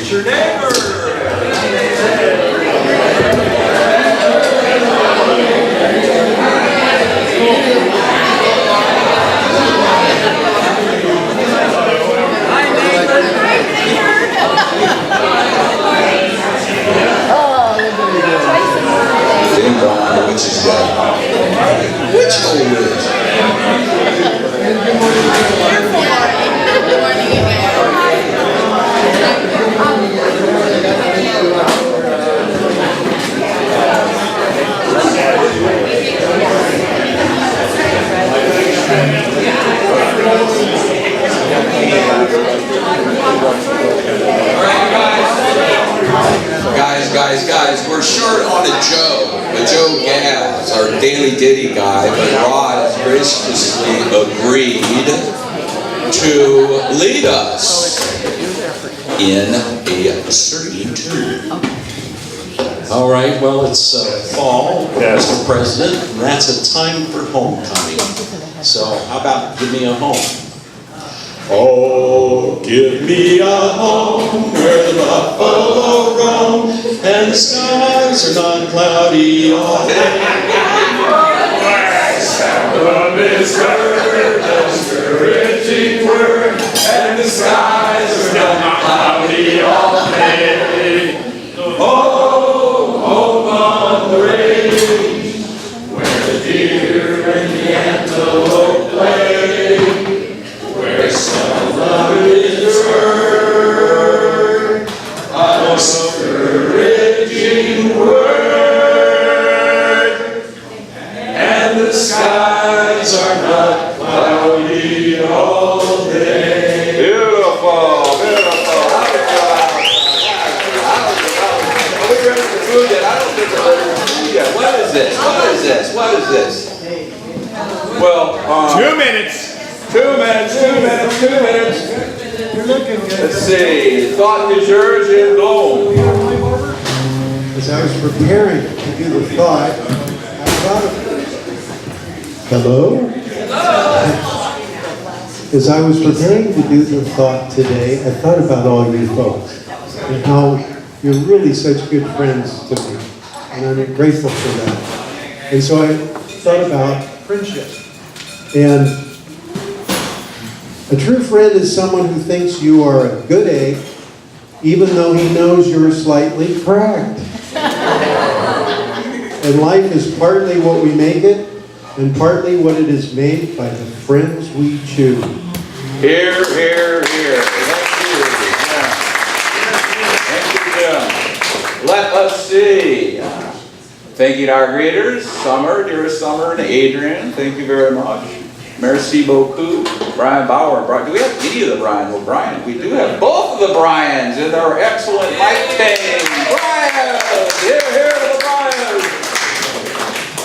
Greet your neighbor. Ding dong, the witch is dead. Which old witch? Guys, we're short on a Joe Gaz, our daily ditty guy, but Rod has graciously agreed to lead us in a certain tune. All right, well, it's fall, Mr. President, and that's a time for homecoming. So how about give me a home? Oh, give me a home where the buffalo roam and the skies are not cloudy all day. Love is heard, a discouraging word, and the skies are not cloudy all day. Oh, home on the range, where the deer and the antelope play, where some love is heard, a discouraging word, and the skies are not cloudy all day. Beautiful, beautiful. Are we ready for food yet? I don't think we're ready for food yet. What is this? What is this? What is this? Well, 2 minutes. 2 minutes, 2 minutes, 2 minutes. Let's see. Thought du jour in Bloom. As I was preparing to do the thought, I thought of... Hello? As I was preparing to do the thought today, I thought about all you folks and how you're really such good friends to me. And I'm grateful for that. And so I thought about friendship. And a true friend is someone who thinks you are a good egg, even though he knows you're slightly cracked. And life is partly what we make it, and partly what it is made by the friends we choose. Here, here, here. Thank you. Thank you, Jim. Let us see. Thank you to our greeters, Summer, dearest Summer, and Adrian. Thank you very much. Merci beaucoup. Brian Bauer. Do we have any of the Brian? Well, Brian, we do have both of the Brians in our excellent mic team. Brian! Here, here to the Brians!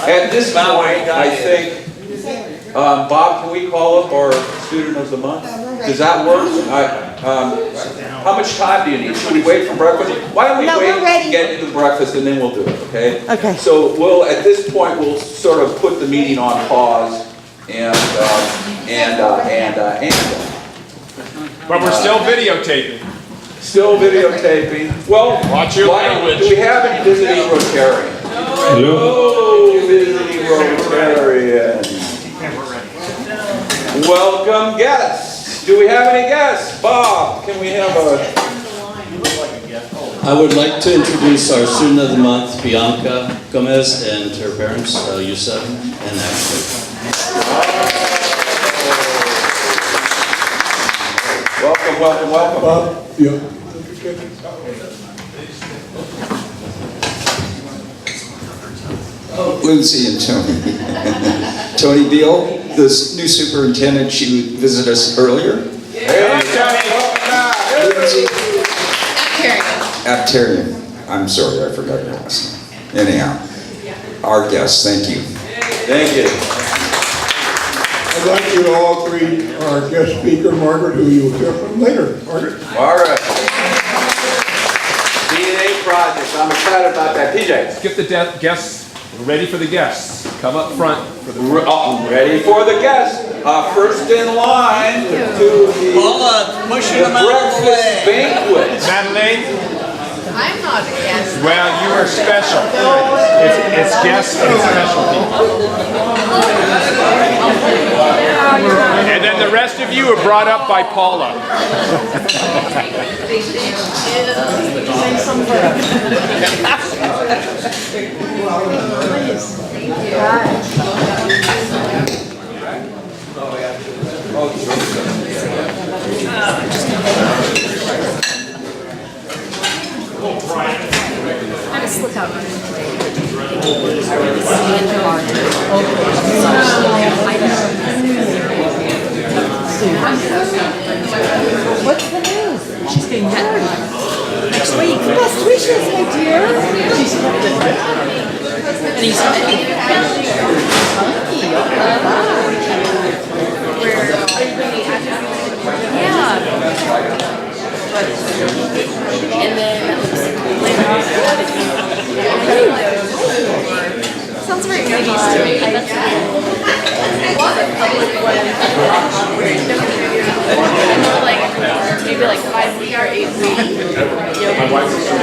At this point, I think, Bob, can we call up our student of the month? Does that work? How much time do you need? Should we wait for breakfast? Why don't we wait to get into breakfast and then we'll do it, okay? Okay. So at this point, we'll sort of put the meeting on pause and But we're still videotaping. still videotaping. Well, Watch your language. Do we have any visiting Rotarians? Hello, visiting Rotarians. Welcome guests. Do we have any guests? Bob, can we have a... I would like to introduce our student of the month, Bianca Gomez, and her parents, Yusuf and Ashley. Welcome, welcome, welcome. Bob, yeah. Lindsay and Tony. Tony Beal, the new superintendent, she visited us earlier. Hey, Johnny, welcome back. Lindsay. Apterian. I'm sorry, I forgot your last name. Anyhow, our guests, thank you. Thank you. I'd like you to all greet our guest speaker, Margaret, who you will hear from later. Margaret. Margaret. DNA project. I'm excited about that. PJ. Get the guests ready for the guests. Come up front for the Ready for the guests. First in line to the Paula, pushing them out of the breakfast way. banquet. Madeline, I'm not a guest. well, you are special. It's guests and special people. And then the rest of you are brought up by Paula. I'm a slip out. What's the news? She's getting married next week. Best wishes, my dear. And he's yeah. And then later on, sounds very 80s to me. Like maybe like 5 week or 8 week. My wife is like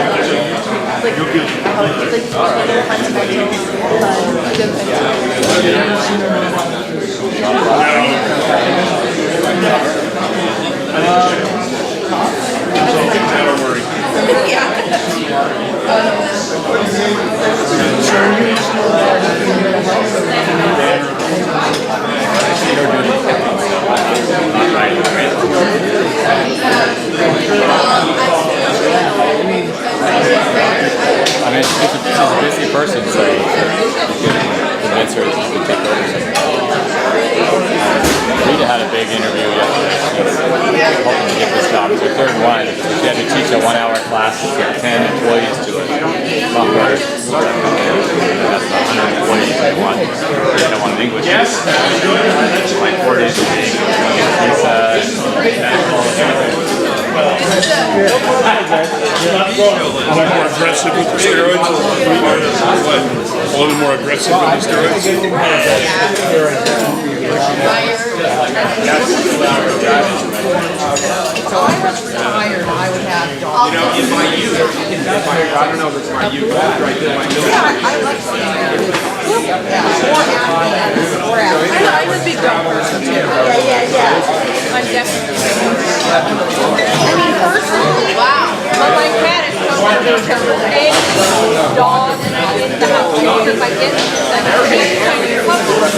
I mean, she's a busy person, so you can convince her to take over. Rita had a big interview yesterday. She's hoping to get this job. It's her third one. She had to teach a 1 hour class to get 10 employees to it. Software. That's 100 employees they want. They don't want an English. Yes. Like 4 days a week. Pizza. A little more aggressive with the steroids? A little more aggressive with the steroids? You know, in my youth, I don't know if it's my youth, after I did my military. I'm a big dog person too. Yeah. I'm definitely. I mean, personally, wow. But my cat is something in terms of eggs, dogs, and I get the house because I get that big tiny couple.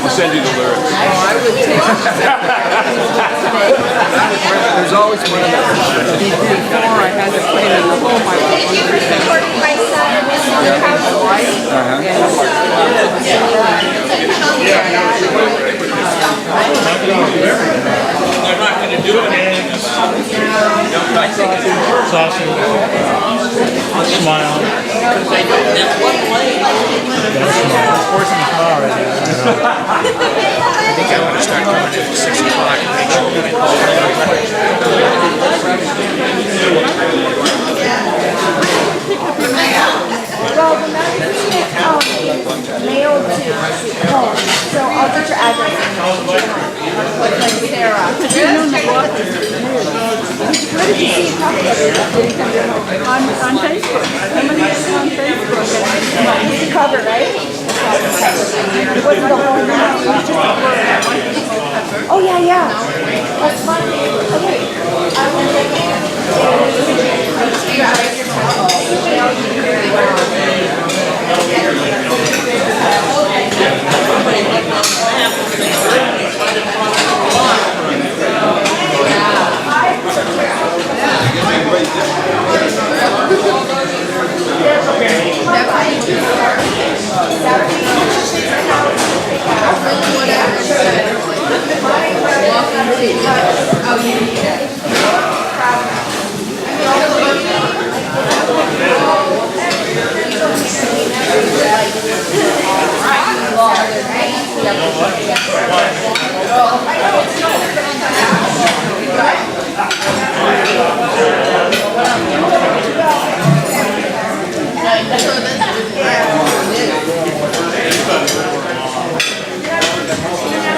I'll send you the lyrics. There's always one of those. Before I had to play in the home, I was Recording my son and his other house. They're not going to do it. It's awesome. Smile. I think I want to start coming at 6 o'clock and make sure Well, the magazine is mailed to home, so I'll get your address. Like Sarah. Where did you see a copy of it? On Facebook. Somebody is on Facebook. It's the cover, right? It wasn't the whole amount. It was just a word. Oh, yeah. That's fun. Okay. I will take it.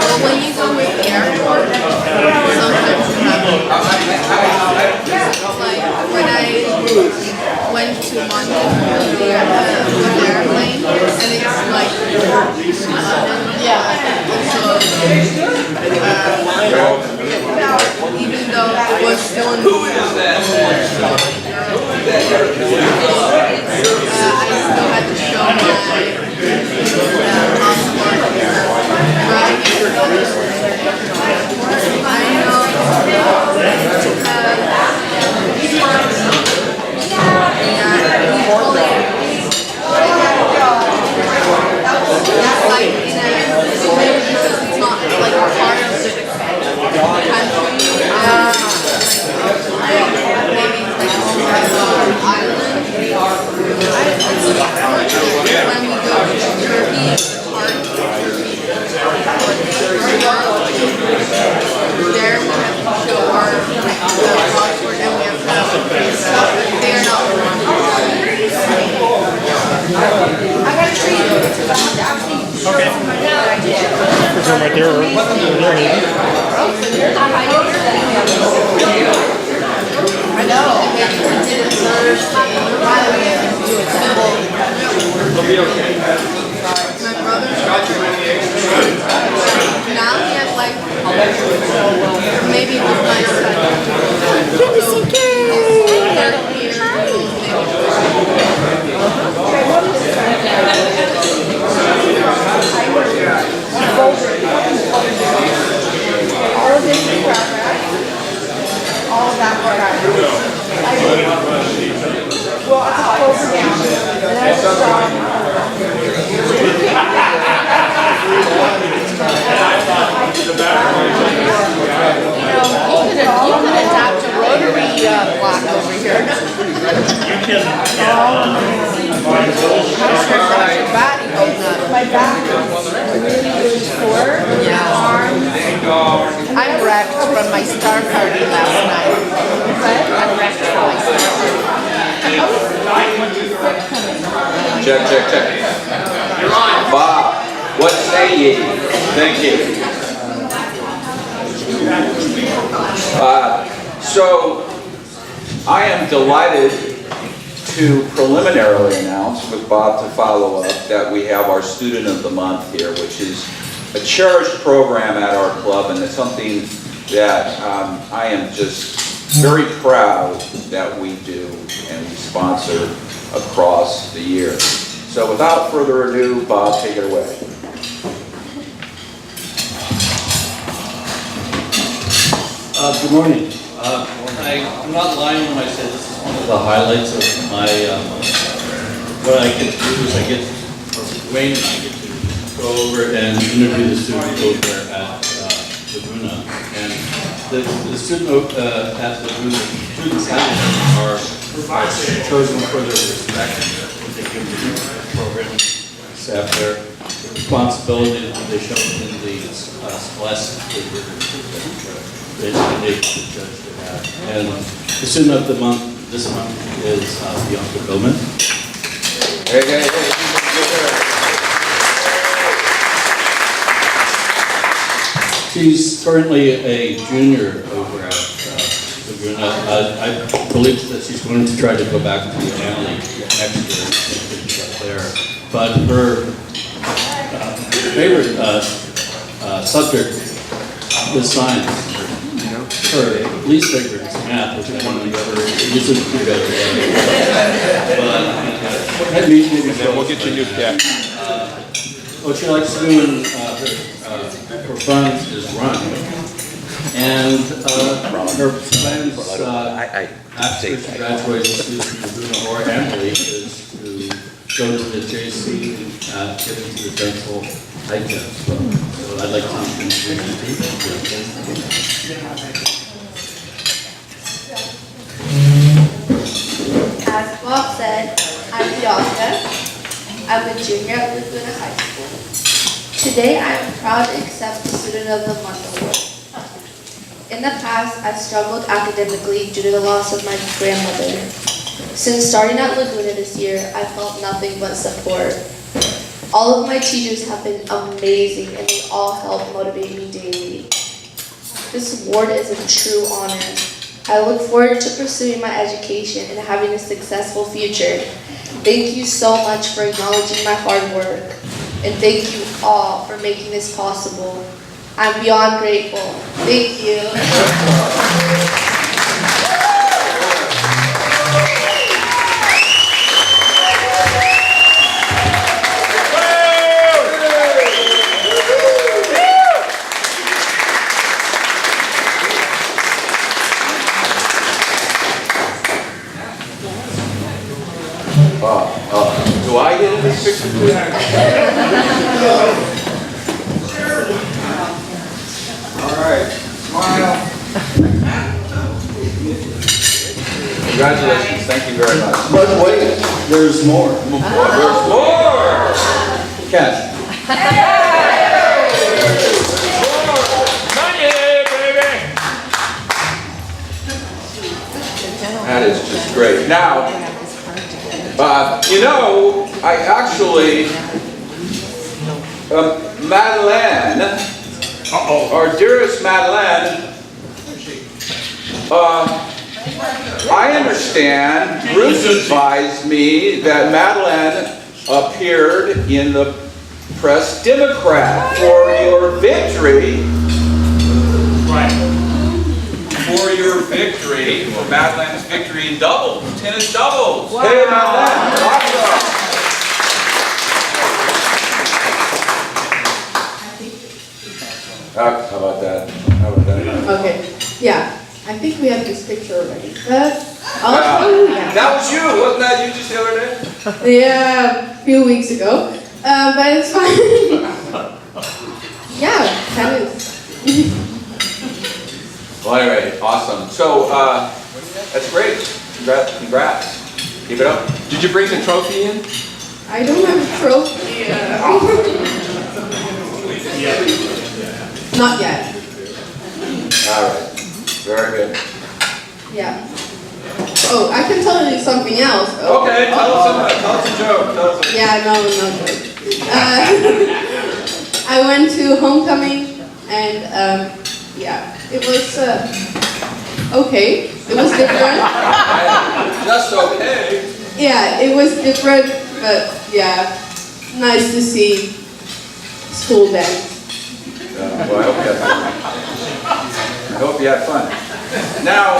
Well, when you go with the airport, sometimes you have like when I went to London with the airplane, and it's like even though it was still in I still had to show my passport. Right? I know. Like in a because it's not like part of the country. Maybe it's like island. When we go to Turkey, it's hard. There we have to show our passport and we have to have stuff. They are not. I got to treat you because I have to actually show them my dad. I did. Is there right there? Or there? I know. Maybe we did it Thursday. Why do we have to do it that way? My brother's now he has like maybe with my son. All of this is progress. All of that progress. Well, I just close it down. And then I just You could adopt a rotary block over here. How's your body holding up? my back really sore. Yeah. I'm wrecked from my star party last night. I'm wrecked from my star party. Check. Bob, what say ye? Thank you. So, I am delighted to preliminarily announce with Bob to follow up that we have our Student of the Month here, which is a cherished program at our club, and it's something that I am just very proud that we do and we sponsor across the year. So without further ado, Bob, take it away. Good morning. I'm not lying when I say this is one of the highlights of my, what I get to do is Wayne and I get to go over and interview the student over at Laguna. And the student at Laguna, students are chosen for their respect. They give the program staff their responsibility that they show in the scholastic the judge would have. And the student of the month this month is Bianca Gomez. Hey. She's currently a junior over at Laguna. I believe that she's going to try to go back to the family next year and finish up there. But her favorite subject is science. Her least favorite is math, which I want to use it together. But maybe We'll get you a new deck. what she likes to do in her fun is run. And her plans after she graduates from Laguna or Emily is to go to the JC and get into the dental hygiene. So I'd like to introduce you. As Bob said, I'm Bianca. I'm a junior at Laguna High School. Today I'm proud to Student of the Month award. In the past, I struggled academically due to the loss of my grandmother. Since starting at Laguna this year, I felt nothing but support. All of my teachers have been amazing and they all help motivate me daily. This award is a true honor. I look forward to pursuing my education and having a successful future. Thank you so much for acknowledging my hard work. And thank you all for making this possible. I'm beyond grateful. Thank you. Do I get in this picture too? All right, smile. Congratulations, thank you very much. But wait, there's more. There's more! Ken. That is just great. Now, you know, I actually, Madeleine, our dearest Madeleine, I understand, Bruce advised me that Madeleine appeared in the Press Democrat for your victory. For your victory, for Madeleine's victory in doubles, tennis doubles. Wow. Hey, Madeleine, awesome. How about that? How about that? Okay, yeah, I think we have this picture already. That was you, wasn't that you just the other day? Yeah, a few weeks ago, but it's fine. Yeah, tennis. Well, anyway, awesome. So, that's great. Congrats. Keep it up. Did you bring the trophy in? I don't have a trophy. Not yet. All right. Very good. Yeah. Oh, I can tell you something else. Oh. Okay, tell us a joke. Yeah, no joke. I went to homecoming and yeah, it was okay. It was different. Just okay. Yeah, it was different, but yeah, nice to see school dance. Well, I hope you had fun. Now,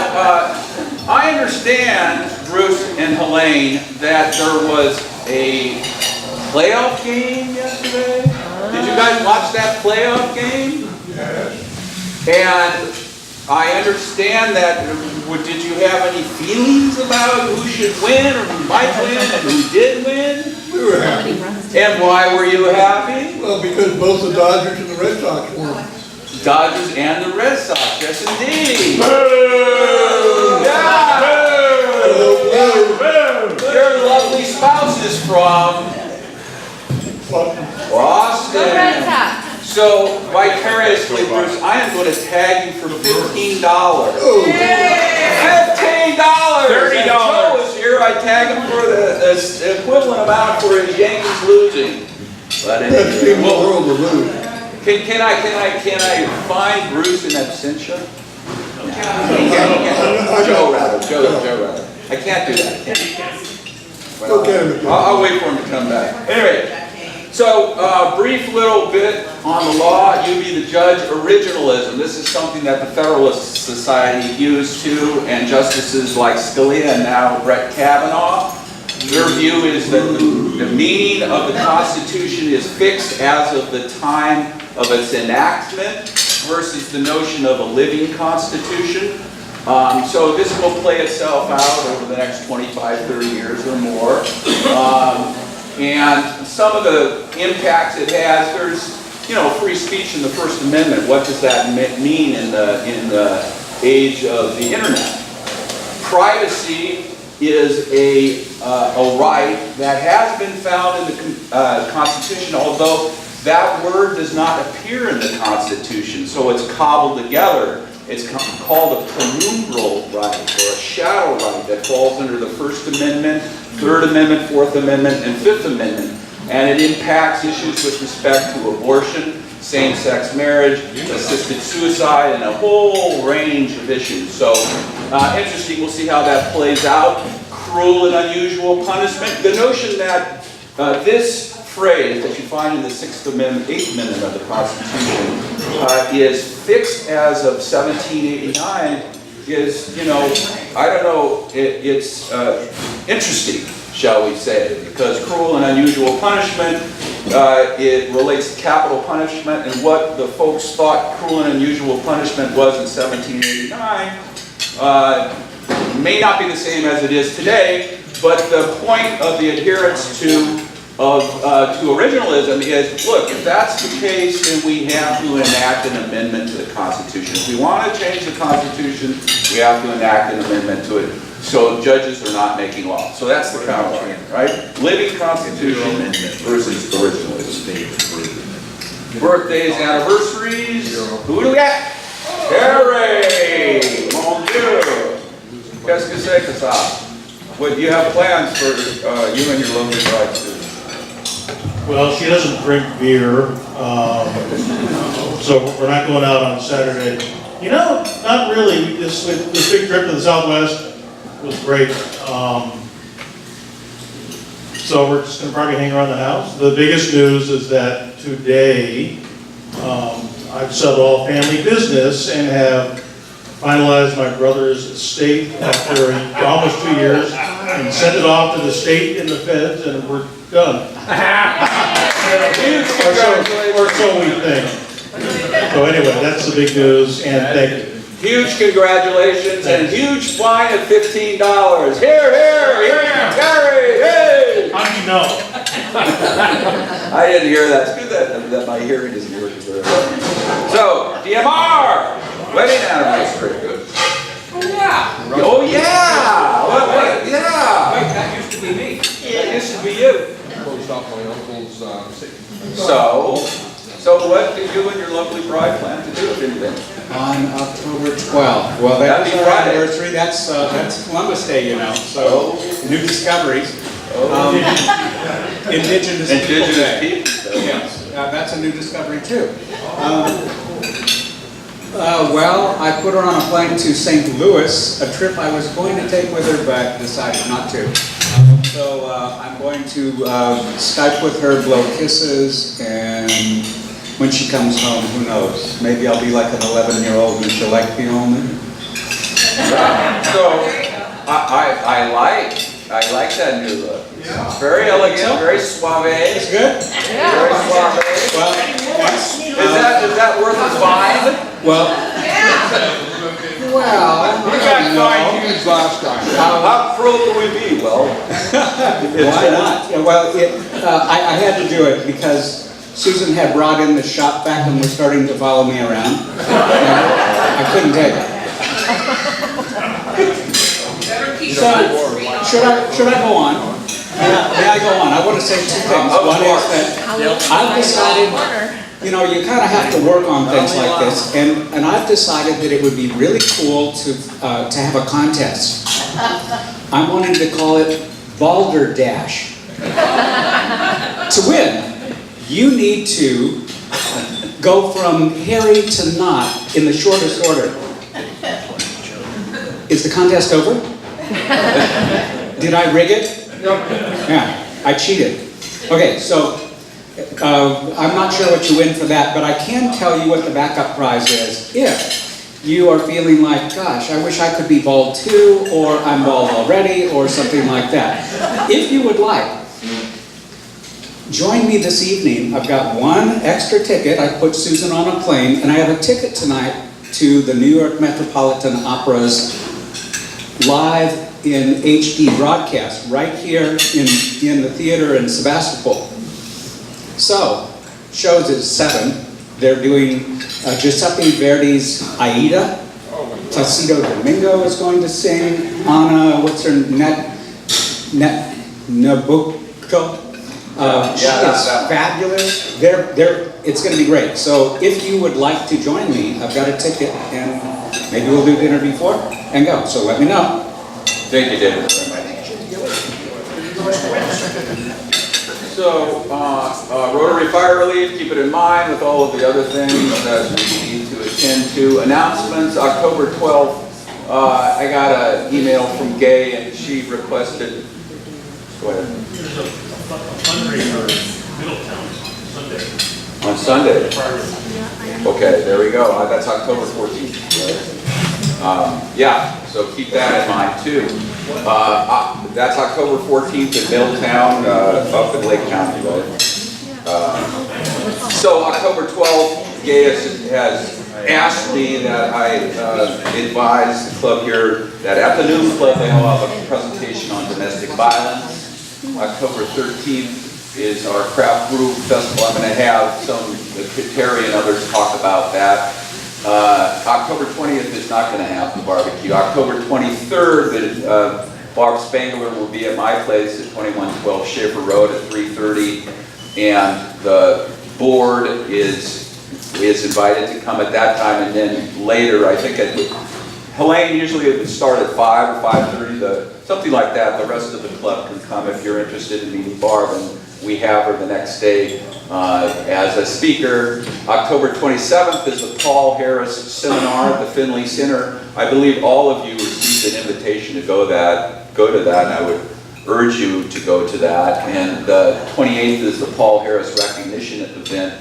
I understand, Bruce and Helene, that there was a playoff game yesterday. Did you guys watch that playoff game? Yes. And I understand that, did you have any feelings about who should win or who might win and who did win? We were happy. And why were you happy? Well, because both the Dodgers and the Red Sox won. Dodgers and the Red Sox, yes indeed. Boo! Yeah! Boo! Boo! Your lovely spouse is from Boston. So, vicariously, Bruce, I am going to tag you for $15. $15! $30! Joe is here, I tag him for the equivalent amount for his Yankees losing. But anyway, can I find Bruce in absentia? Joe rather. I can't do that. I'll wait for him to come back. Anyway. So, brief little bit on the law, you be the judge, originalism. This is something that the Federalist Society used to, and justices like Scalia and now Brett Kavanaugh. Their view is that the meaning of the Constitution is fixed as of the time of its enactment versus the notion of a living Constitution. So this will play itself out over the next 25, 30 years or more. And some of the impacts it has, there's, free speech in the First Amendment. What does that mean in the age of the internet? Privacy is a right that has been found in the Constitution, although that word does not appear in the Constitution, so it's cobbled together. It's called a penumbral right, or a shadow right, that falls under the First Amendment, Third Amendment, Fourth Amendment, and Fifth Amendment. And it impacts issues with respect to abortion, same-sex marriage, assisted suicide, and a whole range of issues. So, interesting, we'll see how that plays out. Cruel and unusual punishment. The notion that this phrase that you find in the Sixth Amendment, Eighth Amendment of the Constitution is fixed as of 1789 is, you know, I don't know, it's interesting, shall we say, because cruel and unusual punishment, it relates to capital punishment, and what the folks thought cruel and unusual punishment was in 1789 may not be the same as it is today, but the point of the adherence to originalism is, look, if that's the case, then we have to enact an amendment to the Constitution. If we want to change the Constitution, we have to enact an amendment to it so judges are not making law. So that's the counter, right? Living Constitution versus originalism. Birthdays, anniversaries. Who do we got? Harry! Mon Dieu! Qu'est-ce que c'est que ça? What, do you have plans for you and your lovely bride, too? Well, she doesn't drink beer, so we're not going out on Saturday. You know, not really. This big trip to the Southwest was great. So we're just going to probably hang around the house. The biggest news is that today I've settled all family business and have finalized my brother's estate after almost 2 years and sent it off to the state and the feds, and we're done. or so we think. So anyway, that's the big news, and thank you. Huge congratulations and huge fine of $15. Here, Terry, hey! How do you know? I didn't hear that. It's good that my hearing isn't working very well. So, DMR, wedding anniversary. Oh yeah. Oh yeah. What? Yeah. Wait, that used to be me. That used to be you. Closed off my uncle's So what did you and your lovely bride plan to do, if anything? On October 12th. Well, that was our anniversary. That's Columbus Day, you know. So new discoveries. Indigenous people Day. Yes, that's a new discovery too. Well, I put her on a plane to St. Louis, a trip I was going to take with her, but decided not to. So I'm going to Skype with her, blow kisses, and when she comes home, who knows? Maybe I'll be like an 11-year-old and she'll like me only. So I like that new look. It's very elegant, very suave. It's good? Yeah. Very suave. Well, is that worth a fine? Well, we got fine huge last time. How cruel can we be? Well, why not? Yeah, well, I had to do it because Susan had brought in the shop vac and was starting to follow me around. I couldn't take it. So, should I go on? May I go on? I want to say two things. One is that I've decided, you know, you kind of have to work on things like this, and I've decided that it would be really cool to have a contest. I'm wanting to call it Balderdash. To win, you need to go from Harry to not in the shortest order. Is the contest over? Did I rig it? Yeah, I cheated. Okay, so I'm not sure what you win for that, but I can tell you what the backup prize is if you are feeling like, gosh, I wish I could be bald too, or I'm bald already, or something like that. If you would like, join me this evening. I've got one extra ticket. I put Susan on a plane, and I have a ticket tonight to the New York Metropolitan Opera's live in HD broadcast right here in the theater in Sebastopol. So, shows at 7. They're doing Giuseppe Verdi's Aida. Placido Domingo is going to sing. Anna, what's her, Nabucco? She is fabulous. It's going to be great. So if you would like to join me, I've got a ticket, and maybe we'll do the interview before and go. So let me know. Thank you, David. So, Rotary Fire Relief, keep it in mind with all of the other things that we need to attend to. Announcements, October 12th, I got an email from Gay and she requested, go ahead. There's a fundraiser in Middletown Sunday. On Sunday? Okay, there we go. That's October 14th. Yeah, so keep that in mind too. That's October 14th in Middletown, up in Lake County, right? So October 12th, Gaius has asked me that I advise the club here that at the News Club they will have a presentation on domestic violence. October 13th is our Craft Brew Festival. I'm going to have Terry and others talk about that. October 20th is not going to have the barbecue. October 23rd, Barb Spangler will be at my place at 2112 Schaefer Road at 3:30, and the board is invited to come at that time, and then later, I think Helene usually it would start at 5 or 5:30, something like that. The rest of the club can come if you're interested in meeting Barb, and we have her the next day as a speaker. October 27th is the Paul Harris Seminar at the Finley Center. I believe all of you received an invitation to go to that, and I would urge you to go to that. And the 28th is the Paul Harris Recognition event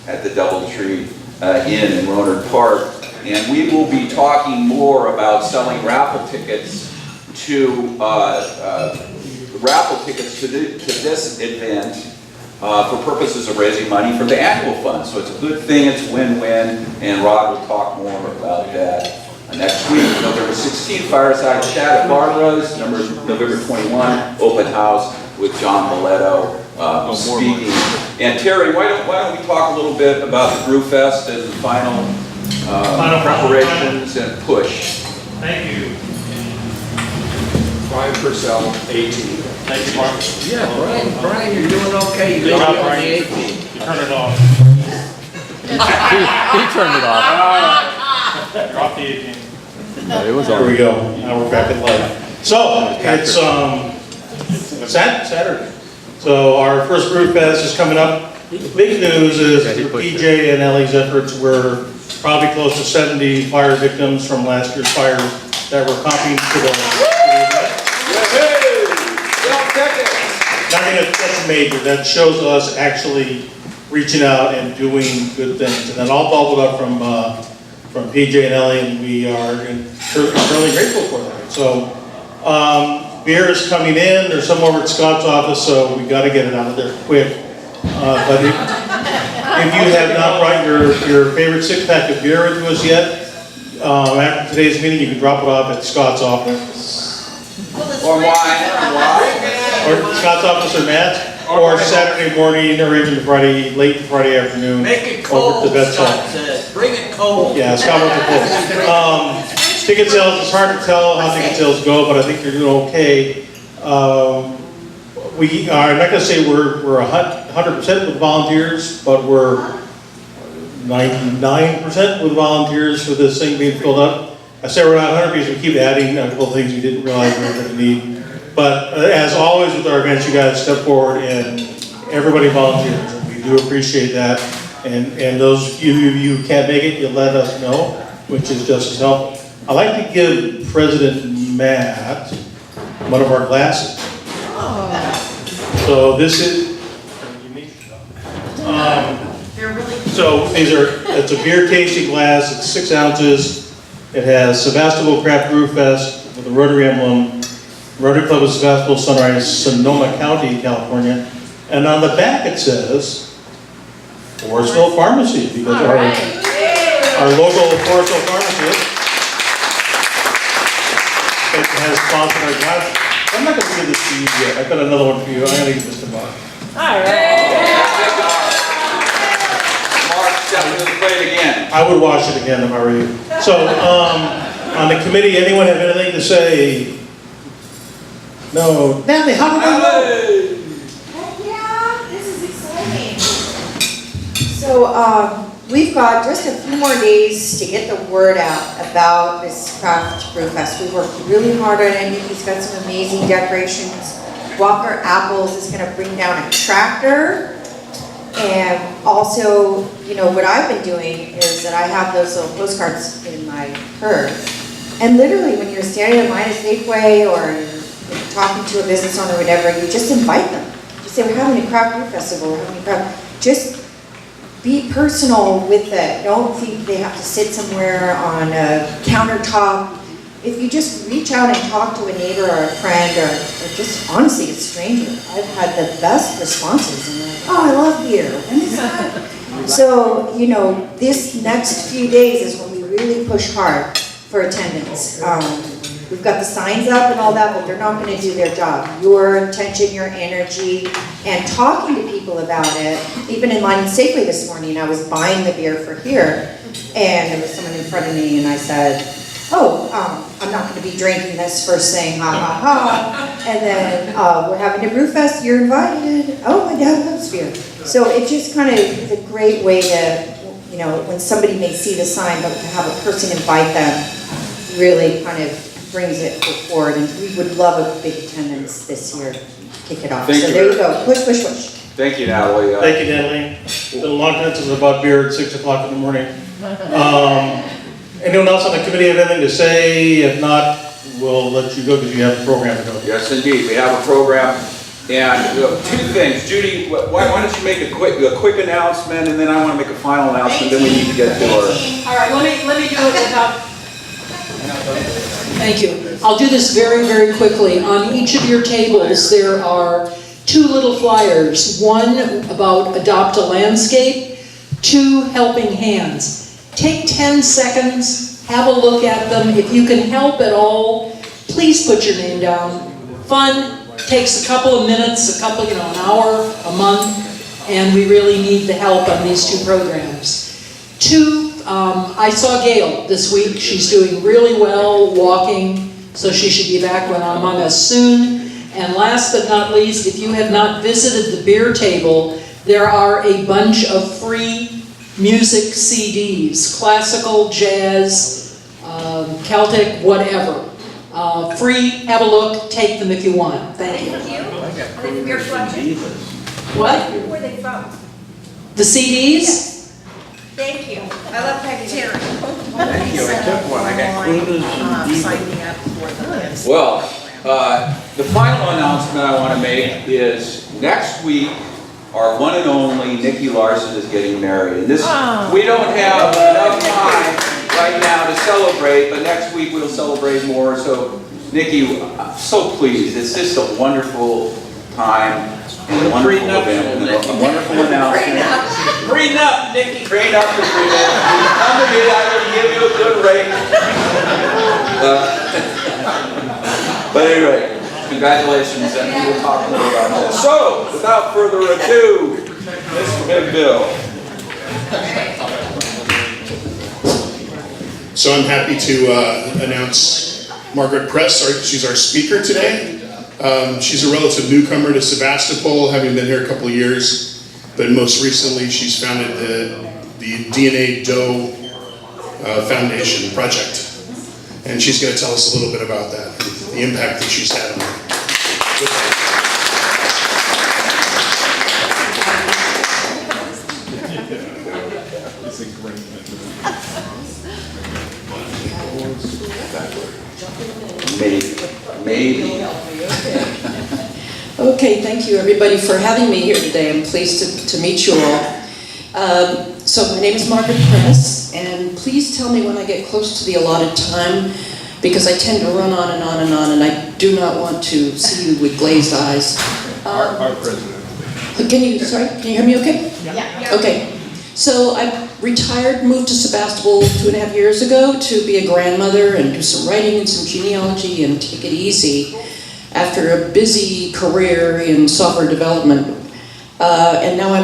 at the Doubletree Inn in Rohnert Park. And we will be talking more about selling raffle tickets to this event for purposes of raising money for the annual fund. So it's a good thing, it's win-win, and Rod will talk more about that next week. November 16th, Fireside Chat at Barbara's. November 21, Open House with John Miletto speaking. And Terry, why don't we talk a little bit about the Brew Fest and the final preparations and push. Thank you. Brian Purcell, 18. Thank you, Mark. Yeah, Brian, you're doing okay. You Good got job, on Brian. the 18. You turned it off. He turned it off. Drop the 18. It was There on. we go. Now we're back in life. So, it's Saturday. So our first Brew Fest is coming up. The big news is through PJ and Ellie's efforts, we're probably close to 70 fire victims from last year's fires that were comping to the event. I think that's major. That shows us actually reaching out and doing good things. And then all bubbled up from PJ and Ellie, and we are really grateful for that. So beer is coming in. There's some over at Scott's office, so we got to get it out of there quick. But if you have not brought your favorite six-pack of beer into us yet, after today's meeting, you can drop it off at Scott's office. Or wine. Or Scott's office or Matt's. Or Saturday morning, or even late Friday afternoon. Make it over cold, at the vet Scott center. says. Bring it cold. Yeah, Scott wants it cold. Ticket sales, it's hard to tell how ticket sales go, but I think they're doing okay. We are, I'm not going to say we're 100% with volunteers, but we're 99% with volunteers for this thing being filled up. I say we're not 100 because we keep adding a couple of things we didn't realize we were going to need. But as always with our events, you guys step forward and everybody volunteers. And we do appreciate that. And those of you who can't make it, you let us know, which is just as helpful. I'd like to give President Matt one of our glasses. So this is so it's a beer tasting glass. It's 6 ounces. It has Sebastopol Craft Brew Fest with a Rotary emblem. Rotary Club of Sebastopol Sunrise, Sonoma County, California. And on the back it says Forestville Pharmacy, because our local Forestville Pharmacy has sponsored our glass. I'm not going to give this to you yet. I've got another one for you. I'm going to give this to Mark. Mark, step into the plate again. I would wash it again if I were you. So, on the committee, anyone have anything to say? No. Natalie, how did I know? So we've got just a few more days to get the word out about this Craft Brew Fest. We worked really hard on it. Nikki's got some amazing decorations. Walker Apples is going to bring down a tractor. And also, you know, what I've been doing is that I have those little postcards in my purse. And literally, when you're standing in line at Safeway or you're talking to a business owner or whatever, you just invite them. Just say, we're having a craft beer festival, we're having a craft. Just be personal with it. Don't think they have to sit somewhere on a countertop. If you just reach out and talk to a neighbor or a friend or just honestly a stranger, I've had the best responses. And they're like, oh, I love beer. And it's fun. So, you know, this next few days is when we really push hard for attendance. We've got the signs up and all that, but they're not going to do their job. Your attention, your energy, and talking to people about it. Even in line at Safeway this morning, I was buying the beer for here, and there was someone in front of me, and I said, oh, I'm not going to be drinking this first thing, ha ha ha. And then we're having a brew fest, you're invited. Oh, my dad loves beer. So it just kind of is a great way to, you know, when somebody may see the sign, but to have a person invite them really kind of brings it forward. And we would love a big attendance this year to kick it off. Thank so you. there you go. Push, push, push. Thank you, Natalie. Thank you, Natalie. It's been a long time since I bought beer at 6 o'clock in the morning. Anyone else on the committee have anything to say? If not, we'll let you go because you have a program to go. Yes, indeed. We have a program. And two things. Judy, why don't you make a quick announcement, and then I want to make a final announcement, then we need to get to our... All right, let me do it without... Thank you. I'll do this very, very quickly. On each of your tables, there are 2 little flyers. One about Adopt a Landscape, 2 helping hands. Take 10 seconds, have a look at them. If you can help at all, please put your name down. Fun, takes a couple of minutes, an hour, a month, and we really need the help on these 2 programs. 2, I saw Gail this week. She's doing really well walking, so she should be back among us soon. And last but not least, if you have not visited the beer table, there are a bunch of free music CDs, classical, jazz, Celtic, whatever. Free, have a look, take them if you want. Thank you. Are they from your collection? What? Where are they from? The CDs? Yes. Thank you. I love Peggy. Thank you, I took one, I got clues. Signing up for the list. Well, the final announcement I want to make is next week, our one and only Nikki Larson is getting married. And this, we don't have enough time right now to celebrate, but next week we'll celebrate more. So, Nikki, I'm so pleased. It's just a wonderful time and a wonderful event, and a wonderful announcement. Prenup, Nikki. Prenup for prenup. Come to me, I will give you a good rate. But anyway, congratulations, and we'll talk more about this. So, without further ado, Mr. Big Bill. So I'm happy to announce Margaret Press. She's our speaker today. She's a relative newcomer to Sebastopol, having been here a couple of years. But most recently, she's founded the DNA Dough Foundation project. And she's going to tell us a little bit about that, the impact that she's had on it. Maybe. Okay, thank you everybody for having me here today. I'm pleased to meet you all. So my name is Margaret Press, and please tell me when I get close to the allotted time, because I tend to run on and on and on, and I do not want to see you with glazed eyes. Our president. Can you hear me okay? Yeah. Okay. So I retired, moved to Sebastopol 2.5 years ago to be a grandmother and do some writing and some genealogy and take it easy after a busy career in software development. And now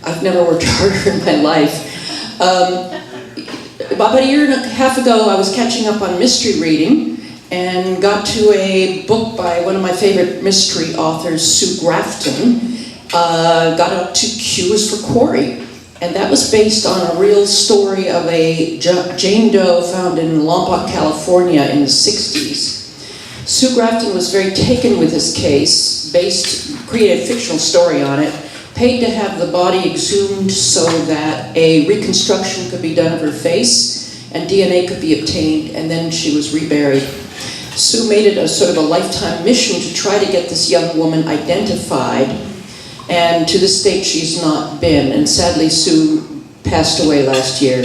I've never worked harder in my life. About a year and a half ago, I was catching up on mystery reading and got to a book by one of my favorite mystery authors, Sue Grafton. Got up to Q is for Quarry. And that was based on a real story of a Jane Doe found in Lompoc, California in the 60s. Sue Grafton was very taken with this case, created a fictional story on it, paid to have the body exhumed so that a reconstruction could be done of her face and DNA could be obtained, and then she was reburied. Sue made it a sort of a lifetime mission to try to get this young woman identified, and to this date she's not been, and sadly Sue passed away last year.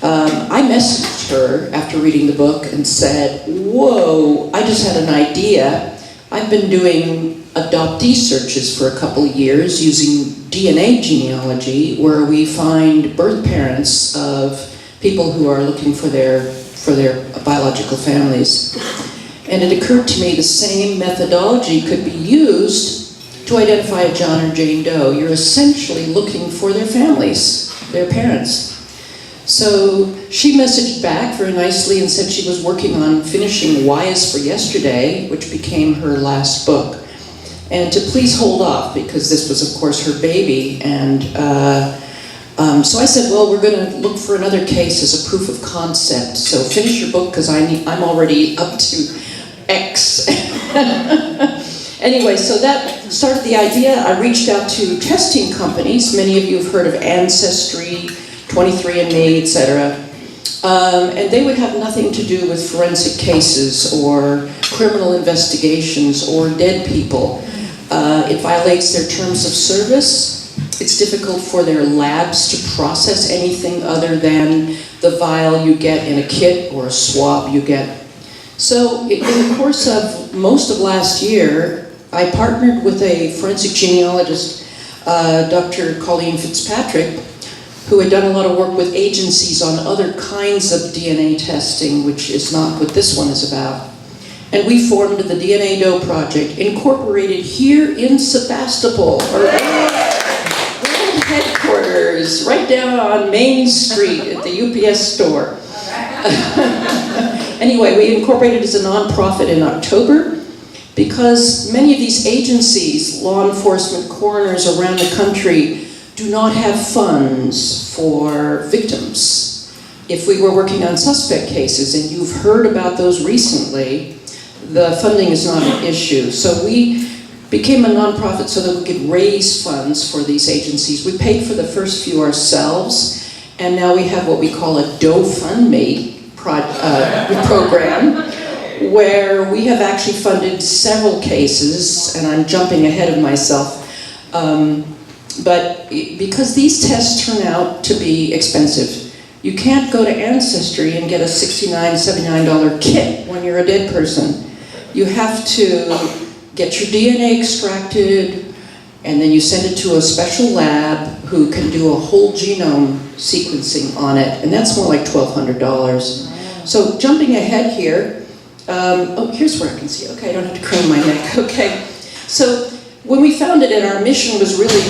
I messaged her after reading the book and said, whoa, I just had an idea. I've been doing adoptee searches for a couple of years using DNA genealogy, where we find birth parents of people who are looking for their biological families. And it occurred to me the same methodology could be used to identify a John or Jane Doe. You're essentially looking for their families, their parents. So she messaged back very nicely and said she was working on finishing Y is for Yesterday, which became her last book. And to please hold off, because this was, of course, her baby. And so I said, well, we're going to look for another case as a proof of concept. So finish your book, because I'm already up to X. Anyway, so that started the idea. I reached out to testing companies. Many of you have heard of Ancestry, 23andMe, etc. And they would have nothing to do with forensic cases or criminal investigations or dead people. It violates their terms of service. It's difficult for their labs to process anything other than the vial you get in a kit or a swab you get. So in the course of most of last year, I partnered with a forensic genealogist, Dr. Colleen Fitzpatrick, who had done a lot of work with agencies on other kinds of DNA testing, which is not what this one is about. And we formed the DNA Doe Project, incorporated here in Sebastopol, our world headquarters, right down on Main Street at the UPS store. Anyway, we incorporated as a nonprofit in October, because many of these agencies, law enforcement, coroners around the country, do not have funds for victims. If we were working on suspect cases, and you've heard about those recently, the funding is not an issue. So we became a nonprofit so that we could raise funds for these agencies. We paid for the first few ourselves, and now we have what we call a DoeFundMe program, where we have actually funded several cases, and I'm jumping ahead of myself. But because these tests turn out to be expensive, you can't go to Ancestry and get a $69, $79 kit when you're a dead person. You have to get your DNA extracted, and then you send it to a special lab who can do a whole genome sequencing on it, and that's more like $1,200. So jumping ahead here, oh, here's where I can see. Okay, I don't have to crane my neck. Okay, so when we founded it, our mission was really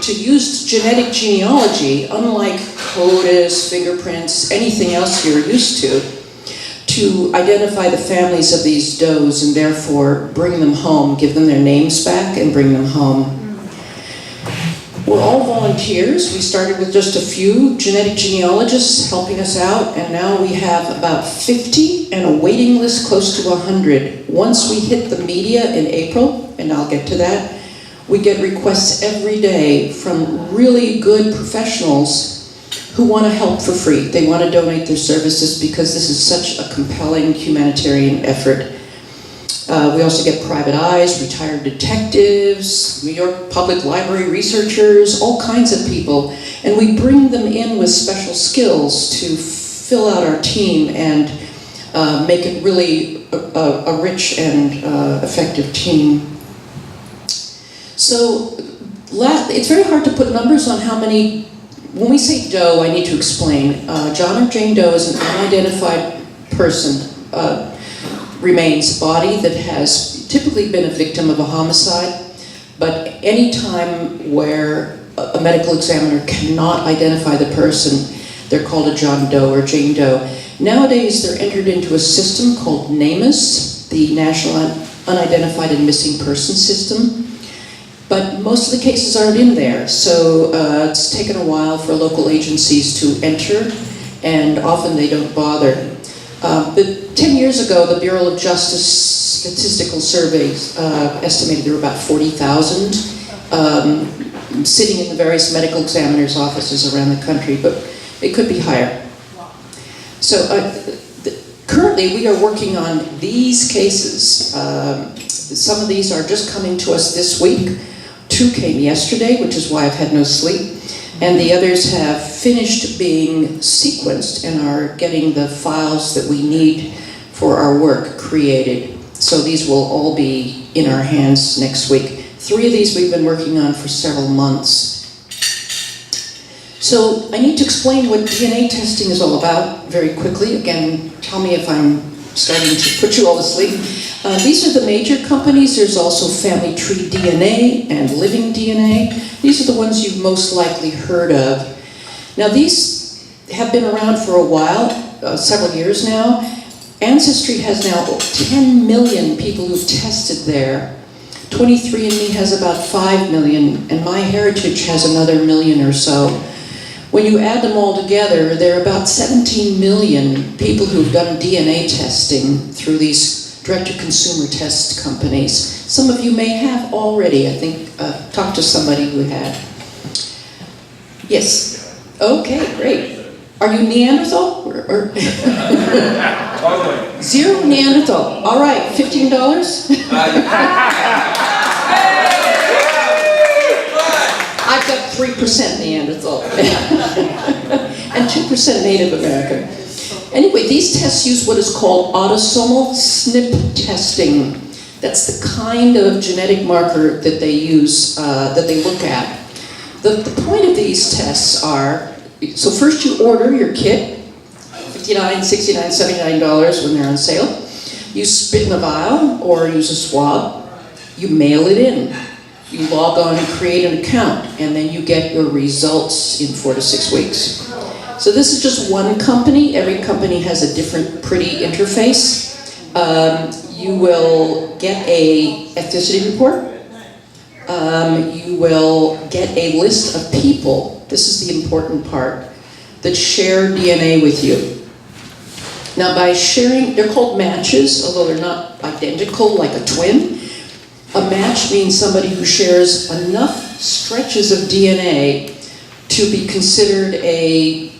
to use genetic genealogy, unlike CODIS, fingerprints, anything else you're used to identify the families of these does and therefore bring them home, give them their names back and bring them home. We're all volunteers. We started with just a few genetic genealogists helping us out, and now we have about 50 and a waiting list close to 100. Once we hit the media in April, and I'll get to that, we get requests every day from really good professionals who want to help for free. They want to donate their services because this is such a compelling humanitarian effort. We also get private eyes, retired detectives, New York Public Library researchers, all kinds of people. And we bring them in with special skills to fill out our team and make it really a rich and effective team. So it's very hard to put numbers on how many. When we say Doe, I need to explain. John or Jane Doe is an unidentified person, remains body that has typically been a victim of a homicide, but any time where a medical examiner cannot identify the person, they're called a John Doe or Jane Doe. Nowadays, they're entered into a system called NamUs, the National Unidentified and Missing Person System. But most of the cases aren't in there, so it's taken a while for local agencies to enter, and often they don't bother. But 10 years ago, the Bureau of Justice Statistical Surveys estimated there were about 40,000 sitting in the various medical examiners' offices around the country, but it could be higher. So currently we are working on these cases. Some of these are just coming to us this week. 2 came yesterday, which is why I've had no sleep. And the others have finished being sequenced and are getting the files that we need for our work created. So these will all be in our hands next week. 3 of these we've been working on for several months. So I need to explain what DNA testing is all about very quickly. Again, tell me if I'm starting to put you all to sleep. These are the major companies. There's also Family Tree DNA and Living DNA. These are the ones you've most likely heard of. Now these have been around for a while, several years now. Ancestry has now 10 million people who've tested there. 23andMe has about 5 million, and MyHeritage has another million or so. When you add them all together, there are about 17 million people who've done DNA testing through these direct-to-consumer test companies. Some of you may have already, I think, talked to somebody who had. Yes. Okay, great. Are you Neanderthal? Or Zero Neanderthal. All right, $15? I've got 3% Neanderthal and 2% Native American. Anyway, these tests use what is called autosomal SNP testing. That's the kind of genetic marker that they use, that they look at. The point of these tests are, so first you order your kit, $59, $69, $79 when they're on sale. You spit in a vial or use a swab. You mail it in. You log on and create an account, and then you get your results in 4 to 6 weeks. So this is just one company. Every company has a different pretty interface. You will get a ethnicity report. You will get a list of people, this is the important part, that share DNA with you. Now by sharing, they're called matches, although they're not identical like a twin. A match means somebody who shares enough stretches of DNA to be considered a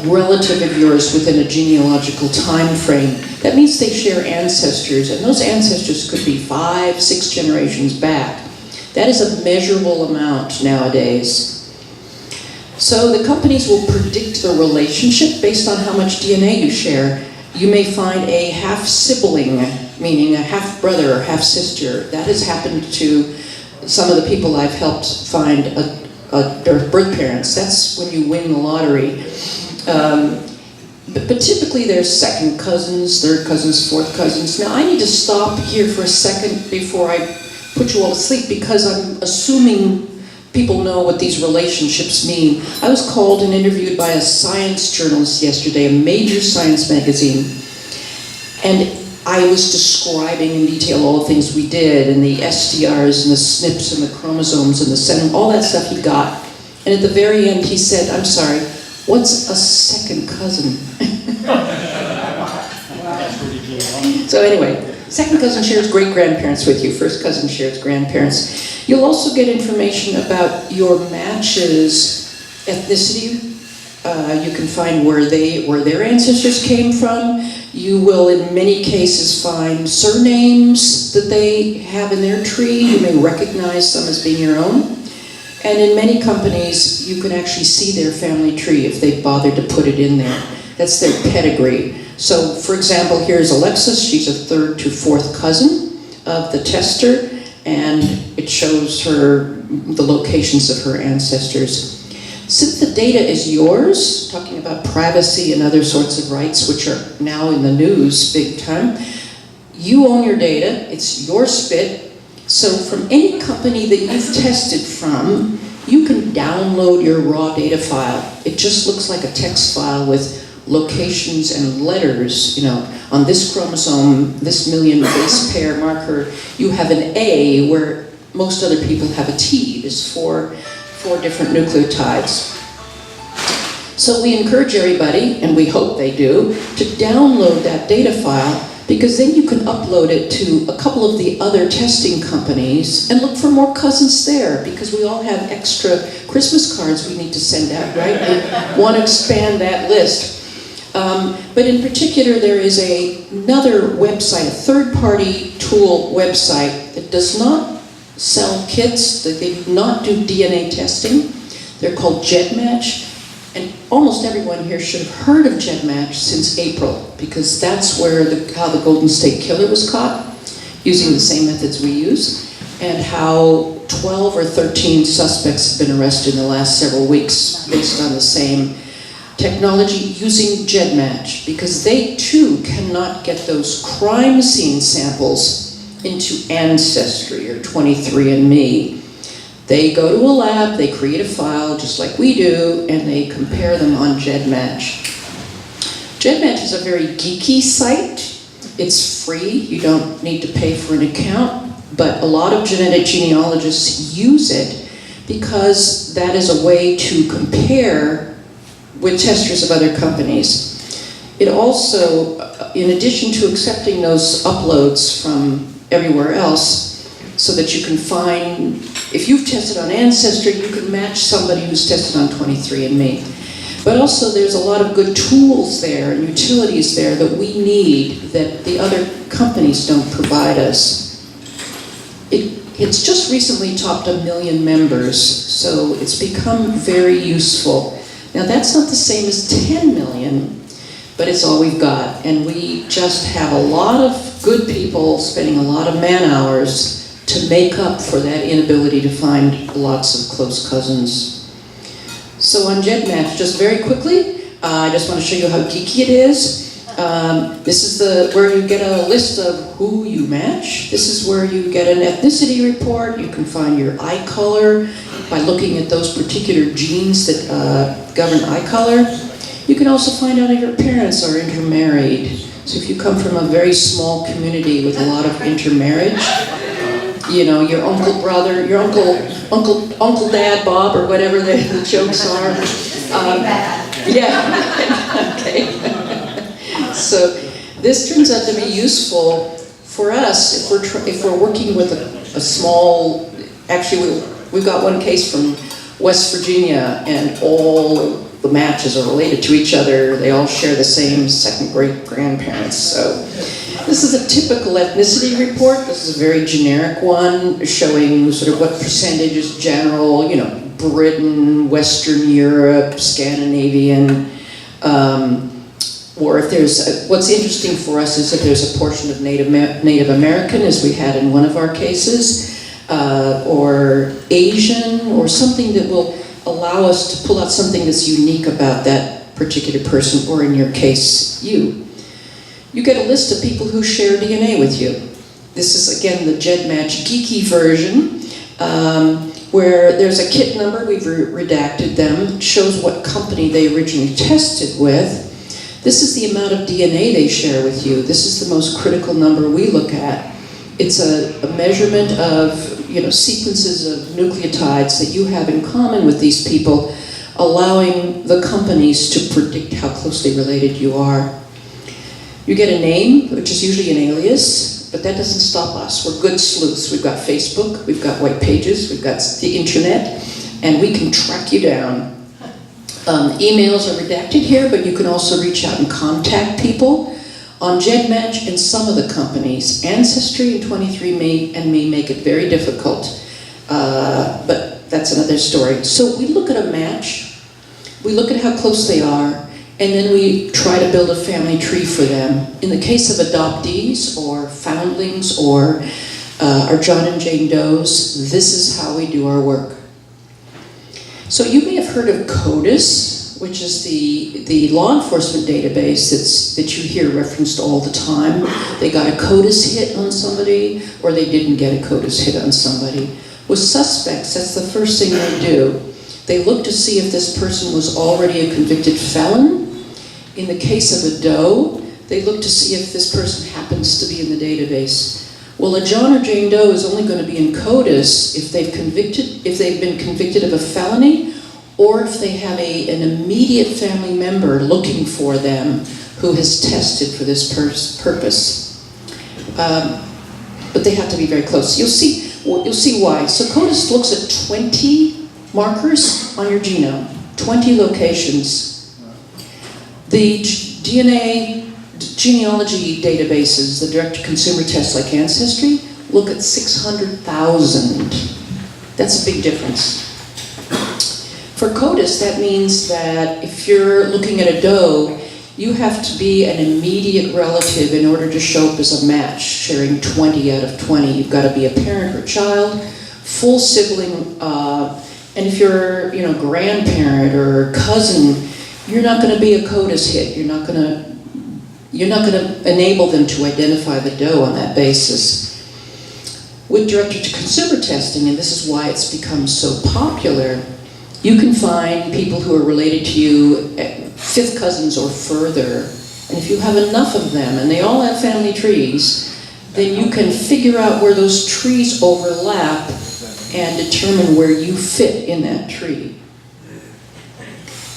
relative of yours within a genealogical time frame. That means they share ancestors, and those ancestors could be 5, 6 generations back. That is a measurable amount nowadays. So the companies will predict the relationship based on how much DNA you share. You may find a half-sibling, meaning a half-brother or half-sister. That has happened to some of the people I've helped find their birth parents. That's when you win the lottery. But typically there's second cousins, third cousins, fourth cousins. Now I need to stop here for a second before I put you all to sleep, because I'm assuming people know what these relationships mean. I was called and interviewed by a science journalist yesterday, a major science magazine, and I was describing in detail all the things we did, and the SDRs and the SNPs and the chromosomes and the serum, all that stuff he got. And at the very end he said, I'm sorry, what's a second cousin? So anyway, second cousin shares great-grandparents with you. First cousin shares grandparents. You'll also get information about your match's ethnicity. You can find where their ancestors came from. You will, in many cases, find surnames that they have in their tree. You may recognize some as being your own. And in many companies, you can actually see their family tree if they bothered to put it in there. That's their pedigree. So, for example, here's Alexis. She's a 3rd to 4th cousin of the tester, and it shows her the locations of her ancestors. Since the data is yours, talking about privacy and other sorts of rights, which are now in the news big time, you own your data, it's your spit, so from any company that you've tested from, you can download your raw data file. It just looks like a text file with locations and letters, on this chromosome, this million base pair marker, you have an A where most other people have a T. There's four different nucleotides. So we encourage everybody, and we hope they do, to download that data file, because then you can upload it to a couple of the other testing companies and look for more cousins there, because we all have extra Christmas cards we need to send out, right? We want to expand that list. But in particular, there is another website, a third-party tool website that does not sell kits, that they do not do DNA testing. They're called GEDmatch. And almost everyone here should have heard of GEDmatch since April, because that's where how the Golden State Killer was caught, using the same methods we use, and how 12 or 13 suspects have been arrested in the last several weeks based on the same technology using GEDmatch, because they too cannot get those crime scene samples into Ancestry or 23andMe. They go to a lab, they create a file just like we do, and they compare them on GEDmatch. GEDmatch is a very geeky site. It's free, you don't need to pay for an account, but a lot of genetic genealogists use it because that is a way to compare with testers of other companies. It also, in addition to accepting those uploads from everywhere else, so that you can find, if you've tested on Ancestry, you can match somebody who's tested on 23andMe. But also there's a lot of good tools there and utilities there that we need that the other companies don't provide us. It's just recently topped 1 million members, so it's become very useful. Now that's not the same as 10 million, but it's all we've got. And we just have a lot of good people spending a lot of man hours to make up for that inability to find lots of close cousins. So on GEDmatch, just very quickly, I just want to show you how geeky it is. This is where you get a list of who you match. This is where you get an ethnicity report. You can find your eye color by looking at those particular genes that govern eye color. You can also find out if your parents are intermarried. So if you come from a very small community with a lot of intermarriage, you know, your uncle, brother, your uncle, dad, Bob, or whatever the jokes are. Yeah, okay. So this turns out to be useful for us if we're working with a small. Actually, we've got one case from West Virginia, and all the matches are related to each other. They all share the same second great grandparents. So this is a typical ethnicity report. This is a very generic one, showing sort of what percentage is general, you know, Britain, Western Europe, Scandinavian, or if there's, what's interesting for us is if there's a portion of Native American, as we had in one of our cases, or Asian, or something that will allow us to pull out something that's unique about that particular person, or in your case, you. You get a list of people who share DNA with you. This is, again, the GEDmatch geeky version, where there's a kit number, we've redacted them, it shows what company they originally tested with. This is the amount of DNA they share with you. This is the most critical number we look at. It's a measurement of, you know, sequences of nucleotides that you have in common with these people, allowing the companies to predict how closely related you are. You get a name, which is usually an alias, but that doesn't stop us. We're good sleuths. We've got Facebook, we've got white pages, we've got the internet, and we can track you down. Emails are redacted here, but you can also reach out and contact people. On GEDmatch and some of the companies, Ancestry and 23andMe make it very difficult, but that's another story. So we look at a match, we look at how close they are, and then we try to build a family tree for them. In the case of adoptees or foundlings or our John and Jane Does, this is how we do our work. So you may have heard of CODIS, which is the law enforcement database that you hear referenced all the time. They got a CODIS hit on somebody, or they didn't get a CODIS hit on somebody. With suspects, that's the first thing they do. They look to see if this person was already a convicted felon. In the case of a doe, they look to see if this person happens to be in the database. Well, a John or Jane Doe is only going to be in CODIS if they've been convicted of a felony, or if they have an immediate family member looking for them who has tested for this purpose. But they have to be very close. You'll see why. So CODIS looks at 20 markers on your genome, 20 locations. The DNA genealogy databases, the direct-to-consumer tests like Ancestry, look at 600,000. That's a big difference. For CODIS, that means that if you're looking at a doe, you have to be an immediate relative in order to show up as a match, sharing 20 out of 20. You've got to be a parent or child, full sibling, and if you're, grandparent or cousin, you're not going to be a CODIS hit. You're not going to enable them to identify the doe on that basis. With direct-to-consumer testing, and this is why it's become so popular, you can find people who are related to you, fifth cousins or further, and if you have enough of them, and they all have family trees, then you can figure out where those trees overlap and determine where you fit in that tree.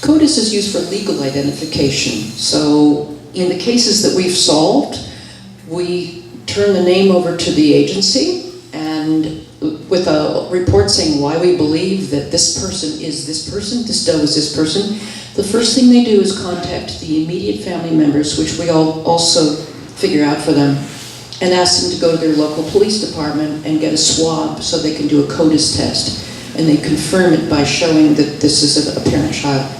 CODIS is used for legal identification, so in the cases that we've solved, we turn the name over to the agency, and with a report saying why we believe that this person is this person, this doe is this person, the first thing they do is contact the immediate family members, which we all also figure out for them, and ask them to go to their local police department and get a swab so they can do a CODIS test, and they confirm it by showing that this is a parent child.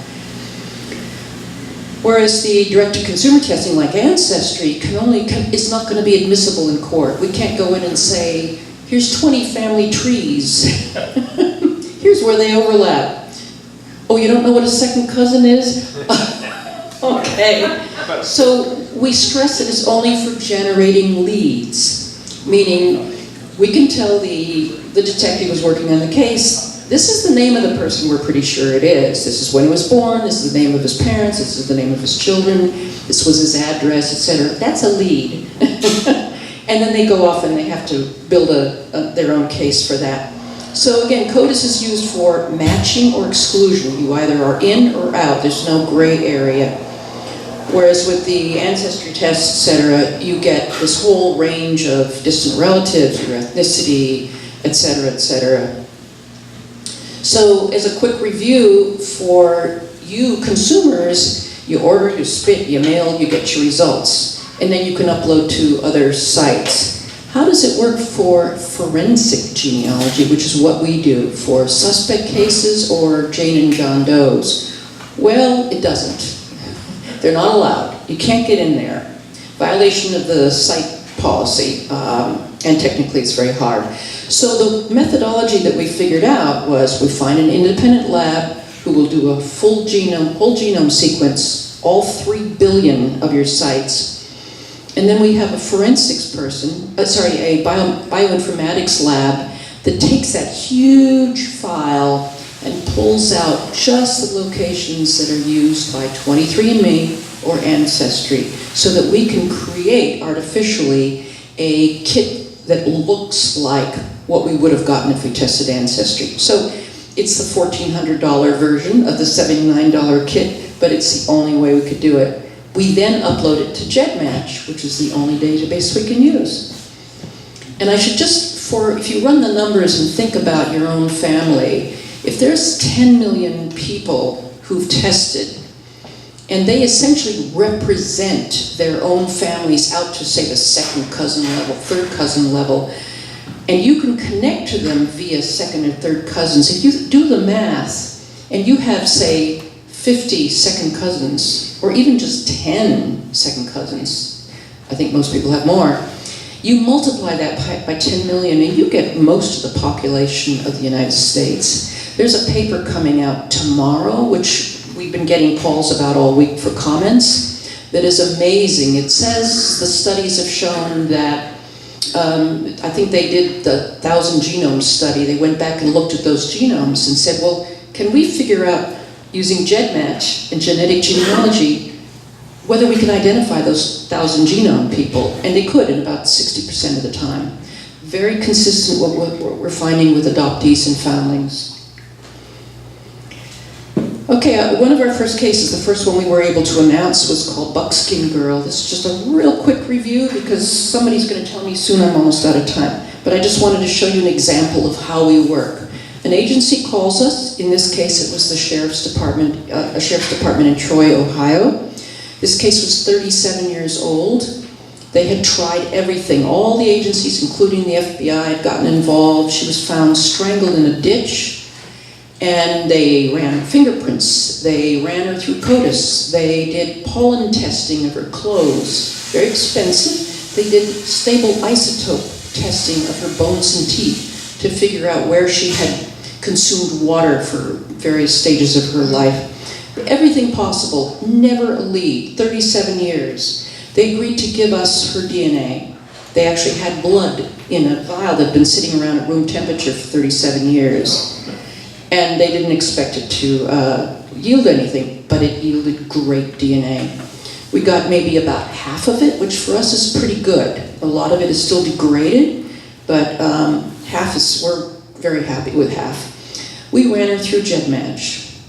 Whereas the direct-to-consumer testing like Ancestry is not going to be admissible in court. We can't go in and say, here's 20 family trees. Here's where they overlap. Oh, you don't know what a second cousin is? Okay. So we stress that it's only for generating leads, meaning we can tell the detective who's working on the case, this is the name of the person we're pretty sure it is. This is when he was born, this is the name of his parents, this is the name of his children, this was his address, etc. That's a lead. And then they go off and they have to build their own case for that. So again, CODIS is used for matching or exclusion. You either are in or out, there's no gray area. Whereas with the ancestry tests, etc., you get this whole range of distant relatives, your ethnicity, etc., etc. So as a quick review for you consumers, you order, you spit, you mail, you get your results. And then you can upload to other sites. How does it work for forensic genealogy, which is what we do for suspect cases or Jane and John Does? Well, it doesn't. They're not allowed. You can't get in there. Violation of the site policy, and technically it's very hard. So the methodology that we figured out was we find an independent lab who will do a whole genome sequence, all 3 billion of your sites. And then we have a forensics person, a bioinformatics lab that takes that huge file and pulls out just the locations that are used by 23andMe or Ancestry so that we can create artificially a kit that looks like what we would have gotten if we tested Ancestry. So it's the $1,400 version of the $79 kit, but it's the only way we could do it. We then upload it to GEDmatch, which is the only database we can use. And I should if you run the numbers and think about your own family, if there's 10 million people who've tested, and they essentially represent their own families out to, say, the second cousin level, third cousin level, and you can connect to them via second or third cousins. If you do the math, and you have, say, 50 second cousins, or even just 10 second cousins, I think most people have more, you multiply that by 10 million and you get most of the population of the United States. There's a paper coming out tomorrow, which we've been getting calls about all week for comments, that is amazing. It says the studies have shown that, I think they did the 1,000 genome study. They went back and looked at those genomes and said, well, can we figure out using GEDmatch and genetic genealogy whether we can identify those 1,000 genome people, and they could in about 60% of the time. very consistent with what we're finding with adoptees and foundlings. Okay, one of our first cases, the first one we were able to announce, was called Buckskin Girl. This is just a real quick review because somebody's going to tell me soon I'm almost out of time. But I just wanted to show you an example of how we work. An agency calls us. In this case, it was the Sheriff's Department, a Sheriff's Department in Troy, Ohio. This case was 37 years old. They had tried everything. All the agencies, including the FBI, had gotten involved. She was found strangled in a ditch. And they ran fingerprints, they ran her through CODIS, they did pollen testing of her clothes, very expensive. They did stable isotope testing of her bones and teeth to figure out where she had consumed water for various stages of her life. Everything possible, never a lead, 37 years. They agreed to give us her DNA. They actually had blood in a vial that had been sitting around at room temperature for 37 years. And they didn't expect it to yield anything, but it yielded great DNA. We got maybe about half of it, which for us is pretty good. A lot of it is still degraded, but we're very happy with half. We ran her through GEDmatch,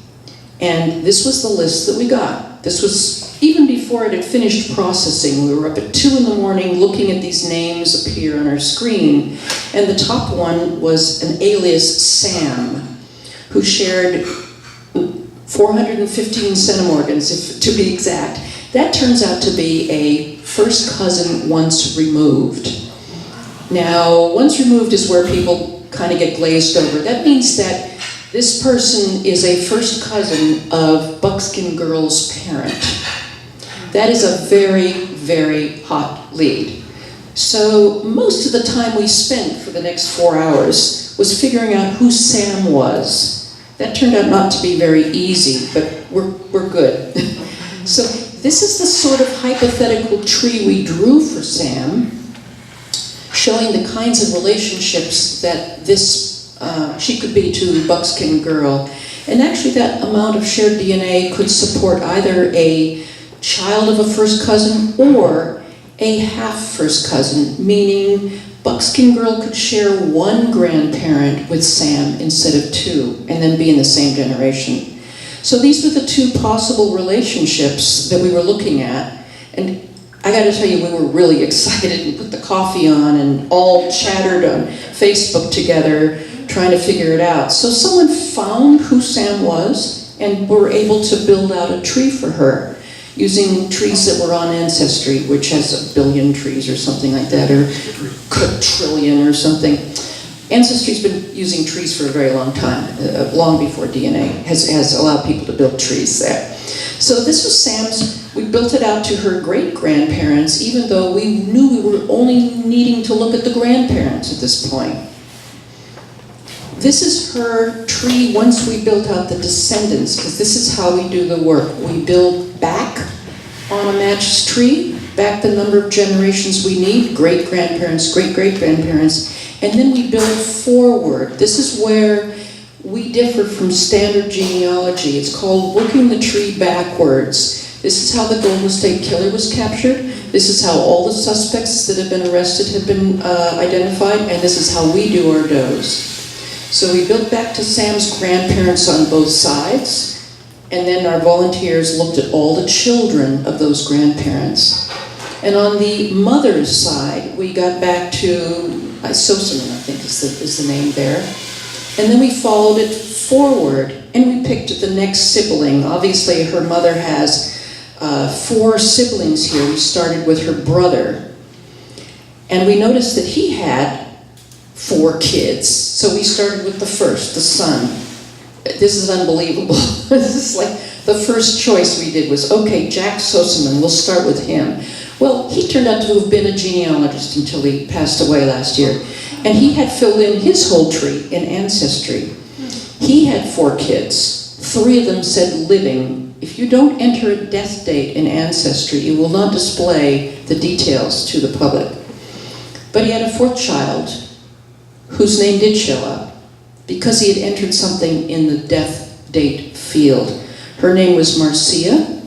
and this was the list that we got. This was even before it had finished processing. We were up at 2 in the morning looking at these names appear on our screen, and the top one was an alias Sam, who shared 415 centimorgans, to be exact. That turns out to be a first cousin once removed. Now, once removed is where people kind of get glazed over. That means that this person is a first cousin of Buckskin Girl's parent. That is a very, very hot lead. So most of the time we spent for the next 4 hours was figuring out who Sam was. That turned out not to be very easy, but we're good. So this is the sort of hypothetical tree we drew for Sam, showing the kinds of relationships that she could be to Buckskin Girl. And actually that amount of shared DNA could support either a child of a first cousin or a half first cousin, meaning Buckskin Girl could share one grandparent with Sam instead of 2, and then be in the same generation. So these were the 2 possible relationships that we were looking at. And I gotta tell you, we were really excited and put the coffee on and all chattered on Facebook together, trying to figure it out. So someone found who Sam was and were able to build out a tree for her, using trees that were on Ancestry, which has 1 billion trees or something like that, or a trillion or something. Ancestry's been using trees for a very long time, long before DNA has allowed people to build trees there. So this was Sam's. We built it out to her great-grandparents, even though we knew we were only needing to look at the grandparents at this point. This is her tree once we built out the descendants, because this is how we do the work. We build back on a matched tree, back the number of generations we need, great-grandparents, great-great-grandparents, and then we build forward. This is where we differ from standard genealogy. It's called working the tree backwards. This is how the Golden State Killer was captured. This is how all the suspects that have been arrested have been identified, and this is how we do our does. So we built back to Sam's grandparents on both sides, and then our volunteers looked at all the children of those grandparents. And on the mother's side, we got back to Sosaman, I think is the name there. And then we followed it forward, and we picked the next sibling. Obviously, her mother has 4 siblings here. We started with her brother. And we noticed that he had 4 kids. So we started with the first, the son. This is unbelievable. This is like the first choice we did was, okay, Jack Sosaman, we'll start with him. Well, he turned out to have been a genealogist until he passed away last year. And he had filled in his whole tree in Ancestry. He had 4 kids. 3 of them said living. If you don't enter a death date in Ancestry, it will not display the details to the public. But he had a 4th child whose name did show up because he had entered something in the death date field. Her name was Marcia,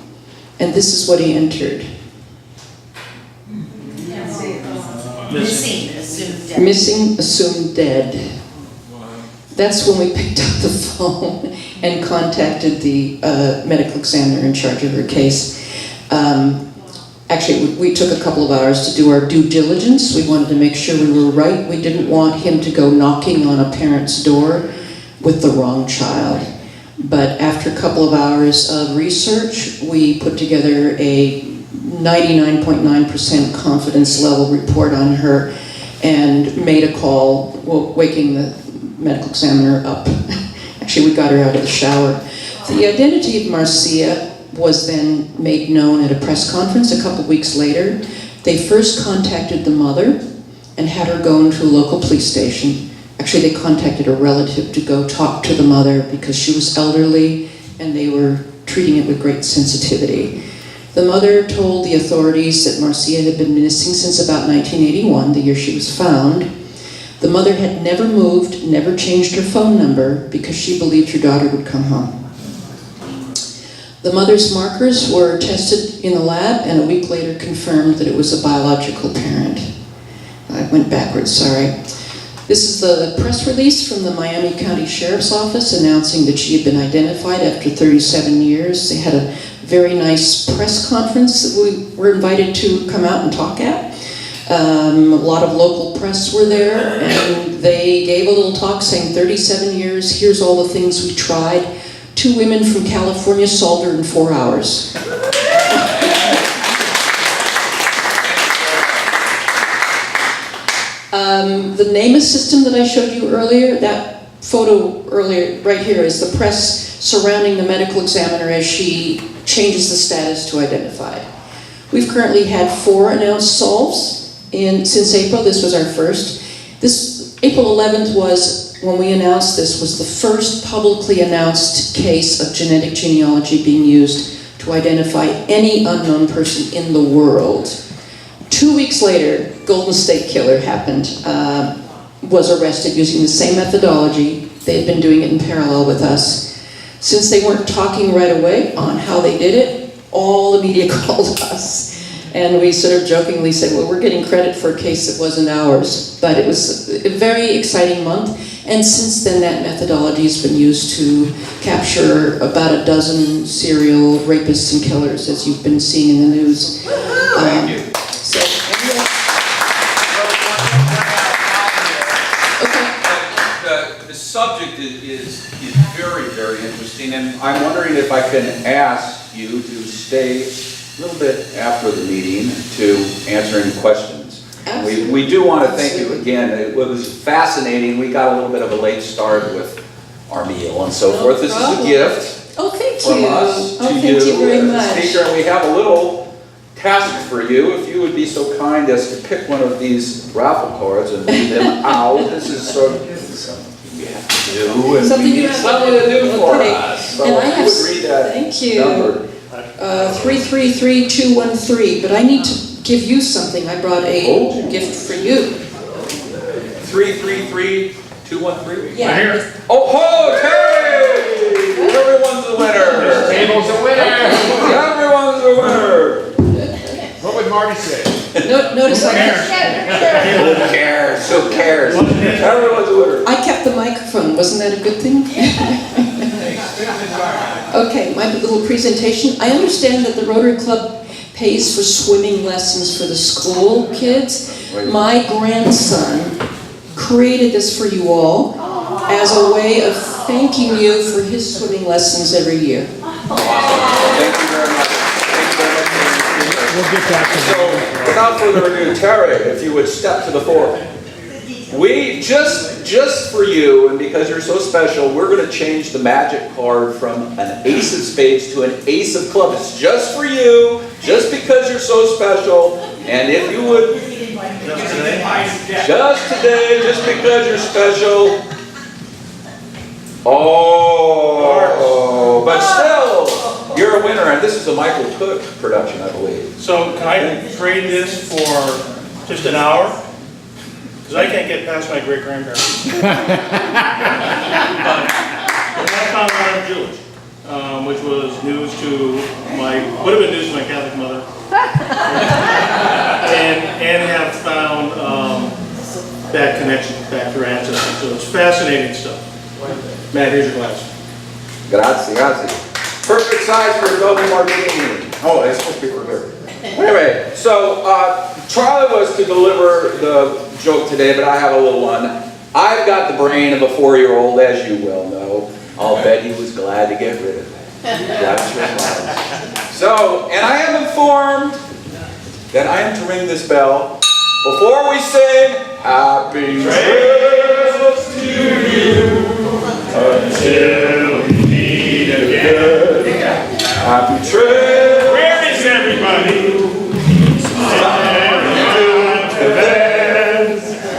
and this is what he entered. We've seen this. Missing, assumed dead. That's when we picked up the phone and contacted the medical examiner in charge of her case. Actually, we took a couple of hours to do our due diligence. We wanted to make sure we were right. We didn't want him to go knocking on a parent's door with the wrong child. But after a couple of hours of research, we put together a 99.9% confidence level report on her and made a call, waking the medical examiner up. Actually, we got her out of the shower. The identity of Marcia was then made known at a press conference a couple weeks later. They first contacted the mother and had her go into a local police station. Actually, they contacted a relative to go talk to the mother because she was elderly and they were treating it with great sensitivity. The mother told the authorities that Marcia had been missing since about 1981, the year she was found. The mother had never moved, never changed her phone number because she believed her daughter would come home. The mother's markers were tested in the lab and a week later confirmed that it was a biological parent. I went backwards, sorry. This is the press release from the Miami County Sheriff's Office announcing that she had been identified after 37 years. They had a very nice press conference that we were invited to come out and talk at. A lot of local press were there and they gave a little talk saying 37 years, here's all the things we tried. 2 women from California solved her in 4 hours. The NAMA system that I showed you earlier, that photo earlier, right here, is the press surrounding the medical examiner as she changes the status to identified. We've currently had 4 announced solves since April. This was our first. This April 11th was, when we announced this, was the first publicly announced case of genetic genealogy being used to identify any unknown person in the world. 2 weeks later, Golden State Killer happened, was arrested using the same methodology. They had been doing it in parallel with us. Since they weren't talking right away on how they did it, all the media called us. And we sort of jokingly said, well, we're getting credit for a case that wasn't ours. But it was a very exciting month. And since then, that methodology has been used to capture about a dozen serial rapists and killers, as you've been seeing in the news. Thank you. The subject is very, very interesting, and I'm wondering if I can ask you to stay a little bit after the meeting to answer any questions. We do want to thank you again. It was fascinating. We got a little bit of a late start with our meal and so forth. This is a gift from us to thank you very as a much. speaker, and we have a little task for you. If you would be so kind as to pick one of these raffle cards and read them out. This is sort of something we have to do, and Something we you need have to something to do for okay. us. So And I if you have, would read that thank you. number. 333213, but I need to give you something. I brought a gift for you. 333213? Yeah. Right here. Oh, Terry! Everyone's a winner! This table's a winner! Everyone's a winner! What would Marty say? Notice Who cares? Who cares? Everyone's a winner. I kept the microphone. Wasn't that a good thing? Okay, my little presentation. I understand that the Rotary Club pays for swimming lessons for the school kids. My grandson created this for you all as a way of thanking you for his swimming lessons every year. Thank you very much. We'll get back to So, without further ado, Terry, if you would step to the fore. We, just for you, and because you're so special, we're going to change the magic card from an ace of spades to an ace of clubs. It's just for you, just because you're so special, and if you would, just today, just because you're special. Oh, but still, you're a winner, and this is a Michael Cook production, I believe. So can I trade this for just an hour? Because I can't get past my great-grandparents. But I found one of Jewish, which was news to would have been news to my Catholic mother. and have found connection back to our ancestors. So it's fascinating stuff. Matt, here's your glass. Grazie, grazie. Perfect size for a double martini. Oh, it's supposed to be for beer. Anyway, so Charlie was to deliver the joke today, but I have a little one. I've got the brain of a 4-year-old, as you well know. I'll bet he was glad to get rid of it. That's your mom. So, and I am informed that I am to ring this bell before we sing Happy Trails to You until we meet again. Happy Trails. Where is everybody?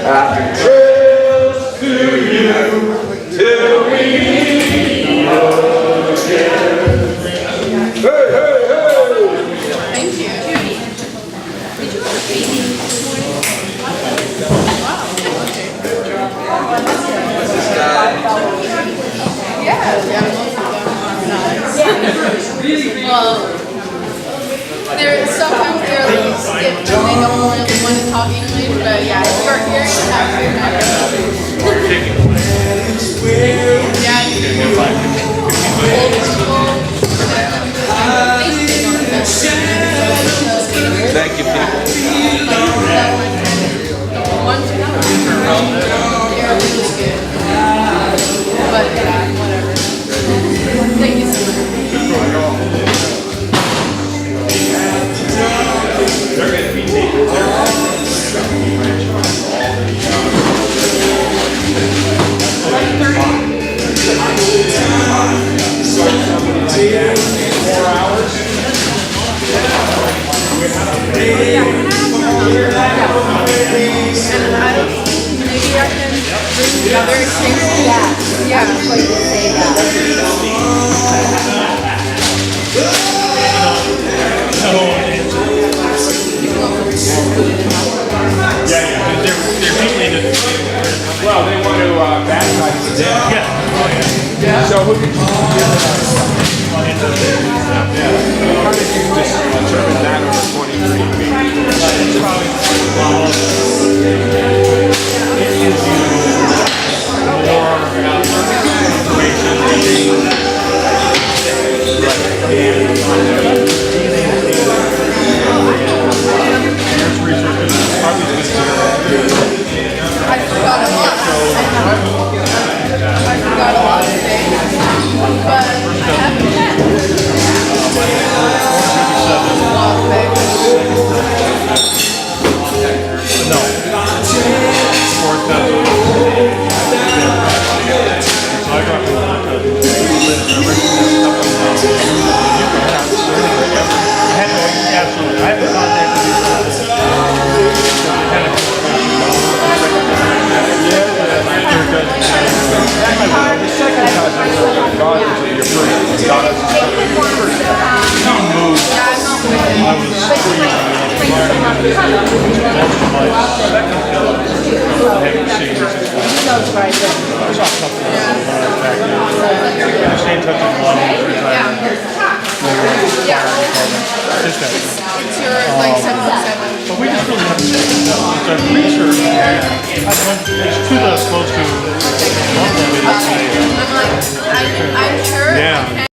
Happy Trails to you till we meet again. Hey, hey, hey! Thank you. Sometimes they're a little stiff and they don't really want to talk English, but yeah, if you're hearing it, Thank you, people. But yeah, whatever. Thank you so much. They're going to be taking their Well, they want to baptize them. Yeah. So who did you How did you determine that over 23 I forgot a lot. I forgot a lot today. But I have a pen. No. Absolutely. I haven't contacted The second cousin, God is your first. God is It's your like 7-7. But we just really have to research. It's too close to one of them.